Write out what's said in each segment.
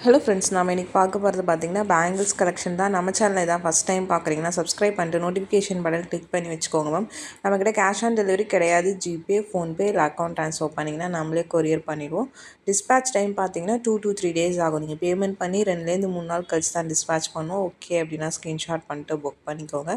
Hello friends, நம்ம இன்றைக்கி பார்க்க போகிறது பார்த்திங்கன்னா பேங்கிள்ஸ் கலெக்ஷன் தான். நம்ம சேனலில் தான் ஃபஸ்ட் டைம் பார்க்குறீங்கன்னா சப்ஸ்கிரைப் பண்ணிட்டு நோட்டிஃபிகேஷன் பட்டன் கிளிக் பண்ணி வச்சுக்கோங்க மேம். நம்மக்கிட்ட கேஷ் ஆன் டெலிவரி கிடையாது. ஜிபே, ஃபோன்பே இல்லை அக்கௌண்ட் ட்ரான்ஸ்ஃபர் பண்ணிங்கன்னா நம்மளே கொரியர் பண்ணிடுவோம். டிஸ்பேச் டைம் பார்த்திங்கன்னா 2 to 3 days ஆகும். நீங்கள் பேமெண்ட் பண்ணி 2-3 நாள் கழிச்சு தான் டிஸ்பேச் பண்ணுவோம். ஓகே அப்படின்னா ஸ்க்ரீன்ஷாட் பண்ணிட்டு புக் பண்ணிக்கோங்க.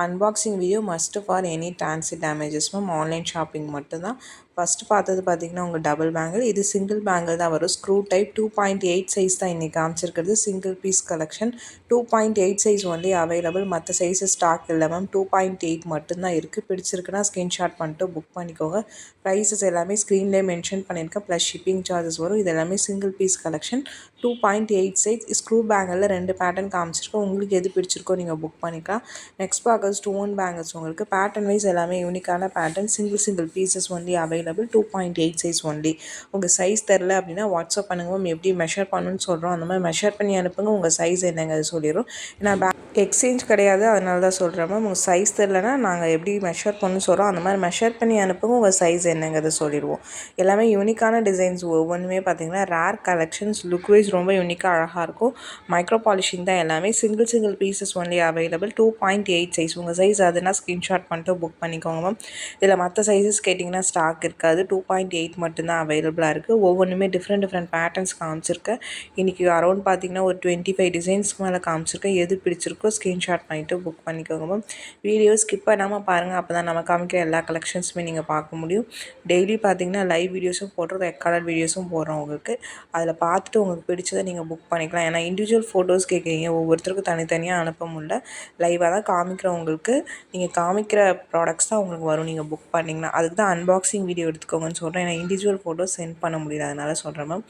Unboxing video must for any transit damages ma'am. Online shopping மட்டும்தான். ஃபஸ்ட்டு பார்த்தது பார்த்திங்கன்னா உங்கள் டபுள் பேங்கிள். இது சிங்கிள் பேங்கிள் தான் வரும். ஸ்க்ரூ டைப் 2.8 சைஸ் தான் இன்றைக்கி காமிச்சிருக்கிறது. Single piece collection 2.8 size only available. மற்ற சைஸஸ் ஸ்டாக் இல்லை மேம். 2.8 மட்டும்தான் இருக்குது. பிடிச்சிருக்குன்னா ஸ்க்ரீன்ஷாட் பண்ணிட்டு புக் பண்ணிக்கோங்க. ப்ரைஸஸ் எல்லாமே ஸ்க்ரீன்லேயே மென்ஷன் பண்ணியிருக்கேன். ப்ளஸ் ஷிப்பிங் சார்ஜஸ் வரும். இது எல்லாமே single piece collection 2.8 size. Screw பேங்கிளில் 2 பேட்டர்ன் காமிச்சிருக்கோம். உங்களுக்கு எது பிடிச்சிருக்கோ நீங்கள் புக் பண்ணிக்கலாம். நெக்ஸ்ட் பார்க்க ஸ்டோன் பேங்கிள்ஸ். உங்களுக்கு பேட்டர்ன் வைஸ் எல்லாமே யூனிக்கான pattern. Single pieces only available. 2.8 size only. உங்கள் சைஸ் தெரில அப்படின்னா வாட்ஸ்அப் பண்ணுங்க. எப்படி மெஷர் பண்ணணும்னு சொல்கிறோம் அந்த மாதிரி மெஷர் பண்ணி அனுப்புங்க. உங்கள் சைஸ் என்னங்க அது சொல்லிடுறோம். ஏன்னா எக்ஸ்சேஞ்ச் கிடையாது, அதனால தான் சொல்கிறேன் மேம். உங்கள் சைஸ் தெரிலனா நாங்கள் எப்படி மெஷர் பண்ணணும்னு சொல்கிறோம் அந்த மாதிரி மெஷர் பண்ணி அனுப்புங்க. உங்கள் சைஸ் என்னங்கிறத சொல்லிடுவோம். எல்லாமே யூனிக்கான டிசைன்ஸ். ஒவ்வொன்றுமே பார்த்திங்கன்னா ரேர் கலெக்ஷன்ஸ். லுக் வைஸ் ரொம்ப யூனிக்காக அழகாக இருக்கும். மைக்ரோ பாலிஷிங் தான் எல்லாமே. Single pieces only available. 2.8 size. உங்கள் சைஸ் அதுனா ஸ்க்ரீன்ஷாட் பண்ணிட்டு புக் பண்ணிக்கோங்க மேம். இதில் மற்ற சைஸஸ் கேட்டிங்கன்னா ஸ்டாக் இருக்காது. 2.8 மட்டும்தான் அவைலபிளாக இருக்குது. ஒவ்வொன்றுமே டிஃப்ரெண்ட் பேட்டர்ன்ஸ் காமிச்சிருக்கேன். இன்றைக்கி அரௌண்ட் பார்த்திங்கன்னா ஒரு 25 டிசைன்ஸ்க்கு மேலே காமிச்சிருக்கேன். எது பிடிச்சிருக்கோ ஸ்க்ரீன்ஷாட் பண்ணிவிட்டு புக் பண்ணிக்கோங்க மேம். வீடியோ ஸ்கிப் பண்ணாமல் பாருங்கள். அப்போ தான் நம்ம காமிக்கிற எல்லா கலெக்ஷன்ஸுமே நீங்கள் பார்க்க முடியும். டெய்லி பார்த்திங்கன்னா லைவ் வீடியோஸும் போடுறோம், ரெக்கார்டட் வீடியோஸும் போடுறோம் உங்களுக்கு. அதில் பார்த்துட்டு உங்களுக்கு பிடிச்சதை நீங்கள் புக் பண்ணிக்கலாம். ஏன்னா இண்டிவிஜுவல் ஃபோட்டோஸ் கேட்குறீங்க, ஒவ்வொருத்தருக்கும் தனித்தனியாக அனுப்ப முடியல. லைவாக தான் காமிக்கிறவங்களுக்கு நீங்கள் காமிக்கிற ப்ராடக்ட்ஸ் தான் உங்களுக்கு வரும். நீங்கள் புக் பண்ணிங்கன்னா அதுக்கு தான் அன்பாக்சிங் வீடியோ எடுத்துக்கோங்கன்னு சொல்கிறேன். ஏன்னா இண்டிவிஜுவல் ஃபோட்டோஸ் சென்ட் பண்ண முடியல, அதனால் சொல்கிறேன் மேம்.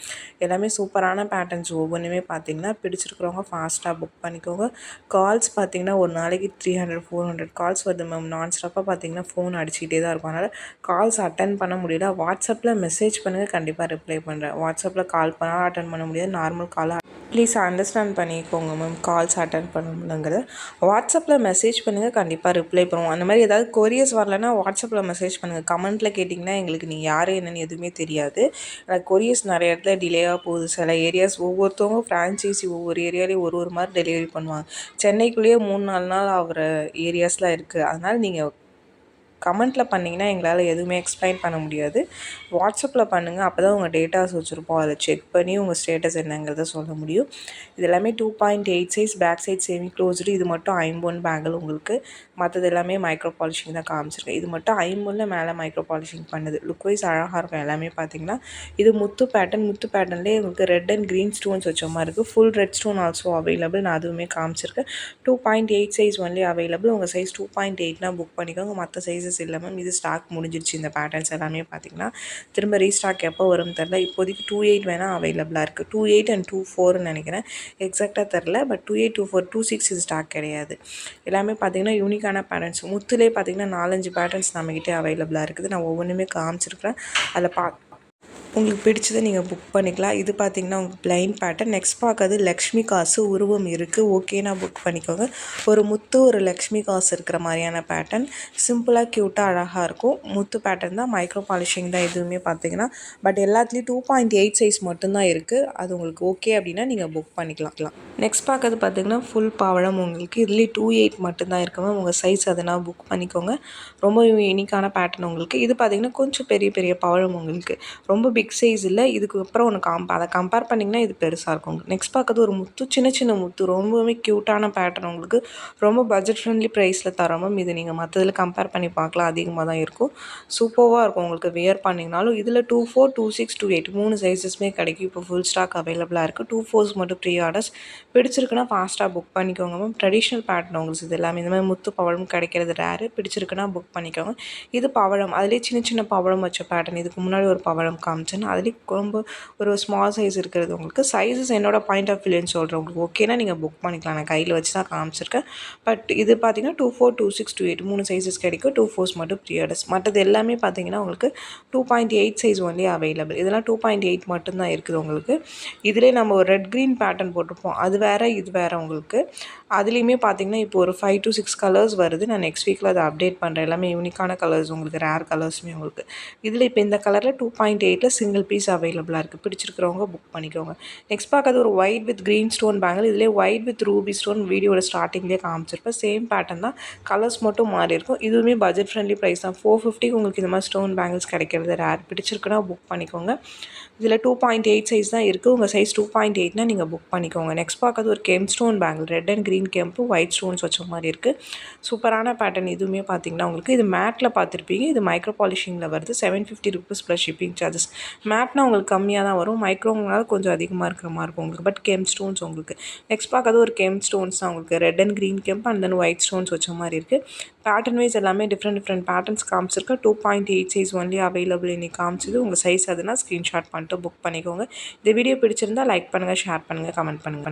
எல்லாமே சூப்பரான பேட்டர்ன்ஸ். ஒவ்வொன்றுமே பார்த்திங்கன்னா பிடிச்சிருக்கிறவங்க ஃபாஸ்ட்டாக புக் பண்ணிக்கோங்க. கால்ஸ் பார்த்திங்கன்னா ஒரு நாளைக்கு 300-400 கால்ஸ் வருது மேம். நான் ஸ்டாப்பாக பார்த்திங்கன்னா ஃபோன் அடிச்சுக்கிட்டே தான் இருக்கும். அதனால் கால்ஸ் அட்டன் பண்ண முடியல. வாட்ஸ்அப்பில் மெசேஜ் பண்ணுங்கள், கண்டிப்பாக ரிப்ளை பண்ணுறேன். வாட்ஸ்அப்பில் கால் பண்ணால் அட்டன் பண்ண முடியாது. நார்மல் காலாக ப்ளீஸ் அண்டர்ஸ்டாண்ட் பண்ணிக்கோங்க மேம். கால்ஸ் அட்டன் பண்ண முடியலங்கிறது. வாட்ஸ்அப்பில் மெசேஜ் பண்ணுங்கள், கண்டிப்பாக ரிப்ளை பண்ணுவோம். அந்த மாதிரி ஏதாவது கொரியர்ஸ் வரலன்னா வாட்ஸ்அப்பில் மெசேஜ் பண்ணுங்கள். கமெண்ட்டில் கேட்டிங்கன்னா எங்களுக்கு நீங்கள் யார் என்னன்னு எதுவுமே தெரியாது. கொரியர்ஸ் நிறைய இடத்துல டிலேவாக போகுது. சில ஏரியாஸ் ஒவ்வொருத்தவங்க ஃப்ரான்ச்சைஸி ஒவ்வொரு ஏரியாலேயும் ஒரு மாதிரி டெலிவரி பண்ணுவாங்க. சென்னைக்குள்ளேயே 3-4 நாள் ஆகிற ஏரியாஸ்லாம் இருக்குது. அதனால் நீங்கள் கமெண்ட்டில் பண்ணிங்கன்னா எங்களால் எதுவுமே எக்ஸ்பிளைன் பண்ண முடியாது. வாட்ஸ்அப்பில் பண்ணுங்கள். அப்போ தான் உங்கள் டேட்டாஸ் வச்சுருப்போம். அதை செக் பண்ணி உங்கள் ஸ்டேட்டஸ் என்னங்கிறத சொல்ல முடியும். இது எல்லாமே 2.8 size. Back side semi closed. இது மட்டும் ஐம்பொன் பேங்கிள் உங்களுக்கு. மற்றது எல்லாமே மைக்ரோ பாலிஷிங் தான் காமிச்சிருக்கேன். இது மட்டும் ஐம்பொன்னில் மேலே மைக்ரோ பாலிஷிங் பண்ணுது. லுக் வைஸ் அழகாக இருக்கும். எல்லாமே பார்த்திங்கன்னா இது முத்து பேட்டர்ன். முத்து பேட்டர்ன்லேயே உங்களுக்கு ரெட் அண்ட் க்ரீன் ஸ்டோன்ஸ் வச்ச மாதிரி இருக்குது. Full red stone also available. நான் அதுவுமே காமிச்சிருக்கேன். 2.8 சைஸ் ஒன்லி அவைலபிள். உங்கள் சைஸ் 2.8னா புக் பண்ணிக்கோங்க. மற்ற சைஸஸ் இல்லை மேம். இது ஸ்டாக் முடிஞ்சிருச்சு. இந்த பேட்டர்ன்ஸ் எல்லாமே பார்த்திங்கன்னா திரும்ப ரீஸ்டாக் எப்போ வரும்னு தெரில. இப்போதைக்கு 2.8 வேணால் அவைலபிளாக இருக்குது. 2.8 and 2.4ன்னு நினைக்கிறேன். எக்ஸாக்டாக தெரில. பட் 2.8, 2.4, 2.6 இது ஸ்டாக் கிடையாது. எல்லாமே பார்த்திங்கன்னா யூனிக்கான பேட்டர்ன்ஸ். முத்துலேயே பார்த்திங்கன்னா 4-5 பேட்டர்ன்ஸ் நம்மகிட்டே அவைலபிளாக இருக்குது. நான் ஒவ்வொன்றுமே காமிச்சிருக்கிறேன். அதில் உங்களுக்கு பிடிச்சதை நீங்கள் புக் பண்ணிக்கலாம். இது பார்த்திங்கன்னா உங்களுக்கு ப்ளைன் பேட்டர்ன். நெக்ஸ்ட் பார்க்கறது லக்ஷ்மி காசு உருவம் இருக்குது. ஓகேனா புக் பண்ணிக்கோங்க. ஒரு முத்து ஒரு லக்ஷ்மி காசு இருக்கிற மாதிரியான பேட்டர்ன். சிம்பிளாக க்யூட்டாக அழகாக இருக்கும். முத்து பேட்டர்ன் தான். மைக்ரோ பாலிஷிங் தான் எதுவுமே பார்த்திங்கன்னா. பட் எல்லாத்துலேயும் 2.8 சைஸ் மட்டும்தான் இருக்குது. அது உங்களுக்கு ஓகே அப்படின்னா நீங்கள் புக் பண்ணிக்கலாம். நெக்ஸ்ட் பார்க்கறது பார்த்திங்கன்னா ஃபுல் பவழம் உங்களுக்கு. இதுலேயே 2.8 மட்டும்தான் இருக்குங்க. உங்கள் சைஸ் அதனால் புக் பண்ணிக்கோங்க. ரொம்ப யூனிக்கான பேட்டர்ன் உங்களுக்கு. இது பார்த்திங்கன்னா கொஞ்சம் பெரிய பவழம் உங்களுக்கு. ரொம்ப பிக் சைஸ் இல்லை. இதுக்கு அப்புறம் ஒன்று அதை கம்பேர் பண்ணிங்கன்னா இது பெருசாக இருக்கும். நெக்ஸ்ட் பார்க்கறது ஒரு முத்து. சின்ன முத்து. ரொம்பவே க்யூட்டான பேட்டர்ன் உங்களுக்கு. ரொம்ப பட்ஜெட் ஃப்ரெண்ட்லி ப்ரைஸில் தரோம். இது நீங்கள் மற்றதில் கம்பேர் பண்ணி பார்க்கலாம். அதிகமாக தான் இருக்கும். சூப்பராக இருக்கும் உங்களுக்கு வியர் பண்ணிங்கனாலும். இதில் 2.4, 2.6, 2.8 3 சைஸஸ்மே கிடைக்கும். இப்போ ஃபுல் ஸ்டாக் அவைலபிளாக இருக்குது. 2.4s மட்டும் ப்ரீ ஆர்டர்ஸ். பிடிச்சிருக்குன்னா ஃபாஸ்ட்டாக புக் பண்ணிக்கோங்க மேம். ட்ரெடிஷ்னல் பேட்டர்ன் உங்களுக்கு. இது எல்லாமே இந்த மாதிரி முத்து பவழம் கிடைக்கிறது ரேரு. பிடிச்சிருக்குன்னா புக் பண்ணிக்கோங்க. இது பவழம். அதிலே சின்ன பவழம் வச்ச பேட்டர்ன். இதுக்கு முன்னாடி ஒரு பவழம் காமிச்சேன். அதுலேயே ரொம்ப ஒரு ஸ்மால் சைஸ் இருக்கிறது உங்களுக்கு. சைஸஸ் என்னோட பாயிண்ட் ஆஃப் வியூன்னு சொல்கிறேன். உங்களுக்கு ஓகேனா நீங்கள் புக் பண்ணிக்கலாம். நான் கையில் வச்சு தான் காமிச்சிருக்கேன். பட் இது பார்த்திங்கன்னா 2.4, 2.6, 2.8 3 சைஸஸ் கிடைக்கும். 2.4s மட்டும் ப்ரீ ஆர்டர்ஸ். மற்றது எல்லாமே பார்த்திங்கன்னா உங்களுக்கு 2.8 சைஸ் ஒன்லி அவைலபிள். இதெல்லாம் 2.8 மட்டும்தான் இருக்குது உங்களுக்கு. இதிலே நம்ம ஒரு ரெட் க்ரீன் பேட்டர்ன் போட்டிருப்போம். அது வேறு, இது வேறு உங்களுக்கு. அதுலேயுமே பார்த்திங்கன்னா இப்போ ஒரு 5 to 6 கலர்ஸ் வருது. நான் நெக்ஸ்ட் வீக்கில் அதை அப்டேட் பண்ணுறேன். எல்லாமே யூனிக்கான கலர்ஸ் உங்களுக்கு. ரேர் கலர்ஸுமே உங்களுக்கு. இதில் இப்போ இந்த கலரில் 2.8ல் சிங்கிள் பீஸ் அவைலபிளாக இருக்குது. பிடிச்சிருக்கிறவங்க புக் பண்ணிக்கோங்க. நெக்ஸ்ட் பார்க்கறது ஒரு white with green stone bangle. இதிலே ஒயிட் வித் ரூபி ஸ்டோன் வீடியோட ஸ்டார்டிங்லேயே காமிச்சிருப்பேன். சேம் பேட்டர்ன் தான், கலர்ஸ் மட்டும் மாறி இருக்கும். இதுவுமே பட்ஜெட் ஃப்ரெண்ட்லி ப்ரைஸ் தான். 450 உங்களுக்கு இந்த மாதிரி ஸ்டோன் பேங்கிள்ஸ் கிடைக்கிறது ரேர். பிடிச்சிருக்குன்னா புக் பண்ணிக்கோங்க. இதில் 2.8 சைஸ் தான் இருக்குது. உங்கள் சைஸ் 2.8னா நீங்கள் புக் பண்ணிக்கோங்க. நெக்ஸ்ட் பார்க்கறது ஒரு gem stone bangle. Red and green கெம்பு ஒயிட் ஸ்டோன்ஸ் வச்ச மாதிரி இருக்குது. சூப்பரான பேட்டர்ன். இதுவுமே பார்த்தீங்கன்னா உங்களுக்கு இது மேட்டில் பார்த்துருப்பீங்க. இது மைக்ரோ பாலிஷிங்கில் வருது. 750 ருபீஸ் ப்ளஸ் ஷிப்பிங் சார்ஜஸ். மேட்னா உங்களுக்கு கம்மியாக தான் வரும், மைக்ரோங்கனால கொஞ்சம் அதிகமாக இருக்கிற மாதிரி இருக்கும் உங்களுக்கு. பட் கெம் ஸ்டோன்ஸ் உங்களுக்கு. நெக்ஸ்ட் பார்க்கறது ஒரு கெம் ஸ்டோன்ஸ் தான் உங்களுக்கு. ரெட் அண்ட் க்ரீன் கெம்ப் அண்ட் தென் ஒயிட் ஸ்டோன்ஸ் வச்ச மாதிரி இருக்குது. பேட்டர்ன் வைஸ் எல்லாமே டிஃப்ரெண்ட் பேட்டர்ன்ஸ் காமிச்சிருக்கு. 2.8 சைஸ் ஒன்லி அவைலபிள் இன்னைக்கு காமிச்சிது. உங்கள் சைஸ் அதுனா ஸ்க்ரீன்ஷாட் பண்ணிட்டு புக் பண்ணிக்கோங்க. இந்த வீடியோ பிடிச்சிருந்தால் லைக் பண்ணுங்கள், ஷேர் பண்ணுங்கள், கமெண்ட் பண்ணுங்கள்.